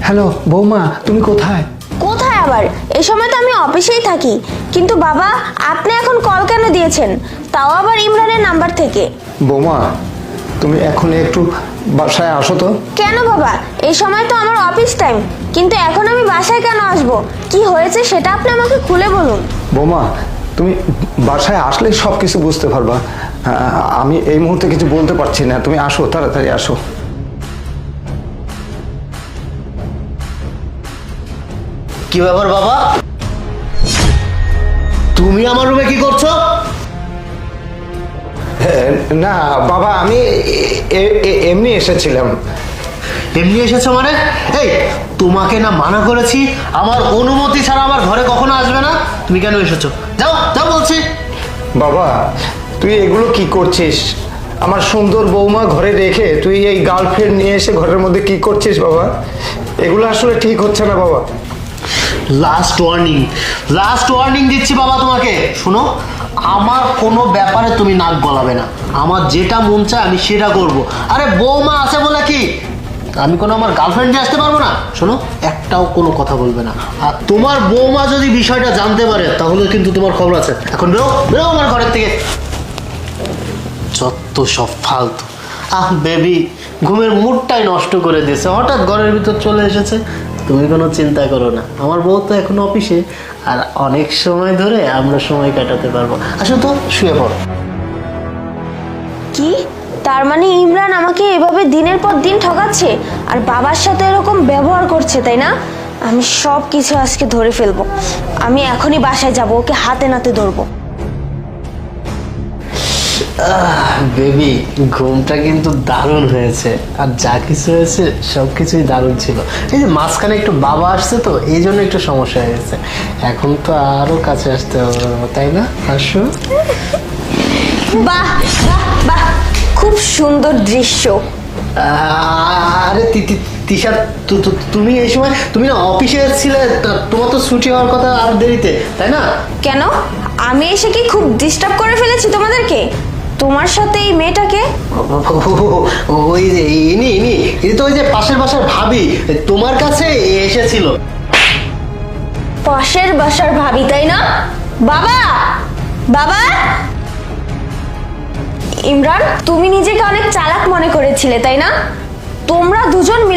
Hello বৌমা, তুমি কোথায়? কোথায় আবার? এই সময় তো আমি অফিসেই থাকি। কিন্তু বাবা, আপনি এখন কল কেন দিয়েছেন, তাও আবার ইমরানের নাম্বার থেকে? বৌমা, তুমি এখন একটু বাসায় আসো তো। কেন বাবা, এই সময় তো আমার অফিস টাইম। কিন্তু এখন আমি বাসায় কেন আসব? কি হয়েছে সেটা আপনি আমাকে খুলে বলুন। বৌমা, তুমি বাসায় আসলেই সব কিছু বুঝতে পারবা। আমি এই মুহূর্তে কিছু বলতে পারছি না, তুমি আসো, তাড়াতাড়ি আসো। কি ব্যাপার বাবা, তুমি আমার রুমে কি করছো? না বাবা, আমি এমনি এসেছিলাম। এমনি এসেছো মানে? এই, তোমাকে না মানা করেছি আমার অনুমতি ছাড়া আমার ঘরে কখনো আসবে না? তুমি কেন এসেছো? যাও যাও বলছি। বাবা, তুই এগুলো কি করছিস? আমার সুন্দর বৌমা ঘরে রেখে তুই এই গার্লফ্রেন্ড নিয়ে এসে ঘরের মধ্যে কি করছিস বাবা? এগুলো আসলে ঠিক হচ্ছে না বাবা। লাস্ট ওয়ার্নিং দিচ্ছি বাবা তোমাকে। শোনো, আমার কোনো ব্যাপারে তুমি নাক গলাবে না। আমার যেটা মন চায় আমি সেটা করব। আরে বৌমা আছে বলে কি আমি কোনো আমার গার্লফ্রেন্ডে আসতে পারবো না? শোনো, একটাও কোনো কথা বলবে না। আর তোমার বৌমা যদি বিষয়টা জানতে পারে তাহলে কিন্তু তোমার খবর আছে। এখন বেরো বেরো আমার ঘরের থেকে। যত সব ফালতু। বেবি, ঘুমের মুডটাই নষ্ট করে দিয়েছে, হঠাৎ ঘরের ভিতর চলে এসেছে। তুমি কোনো চিন্তা করো না, আমার বউ তো এখন অফিসে, আর অনেক সময় ধরে আমরা সময় কাটাতে পারবো। আসো তো, শুয়ে পড়ো। কি? তার মানে ইমরান আমাকে এভাবে দিনের পর দিন ঠকাচ্ছে আর বাবার সাথে এরকম ব্যবহার করছে, তাই না? আমি সব কিছু আজকে ধরে ফেলবো। আমি এখনই বাসায় যাব, ওকে হাতে নাতে ধরবো। বেবি, ঘুমটা কিন্তু দারুণ হয়েছে, আর যা কিছু হয়েছে সব কিছুই দারুণ ছিল। এই যে মাঝখানে একটু বাবা আসছে তো, এই জন্য একটু সমস্যা হয়ে গেছে। এখন তো আরো কাছে আসতে হবে, তাই না? আসো। বাহ বাহ বাহ, খুব সুন্দর দৃশ্য। আরে তিশা, তুমি এই সময়, তুমি না অফিসে ছিলে, তোমার তো ছুটি হওয়ার কথা আর দেরিতে, তাই না? কেন, আমি এসে কি খুব ডিস্টার্ব করে ফেলেছি তোমাদেরকে? তোমার সাথে এই মেয়েটাকে? ওই যে ইনি তো ওই যে পাশের বাসার ভাবি, তোমার কাছে এসেছিল। পাশের বাসার ভাবি, তাই না? বাবা, বাবা! ইমরান, তুমি নিজেকে অনেক চালাক মনে করেছিলে, তাই না? তোমরা দুজন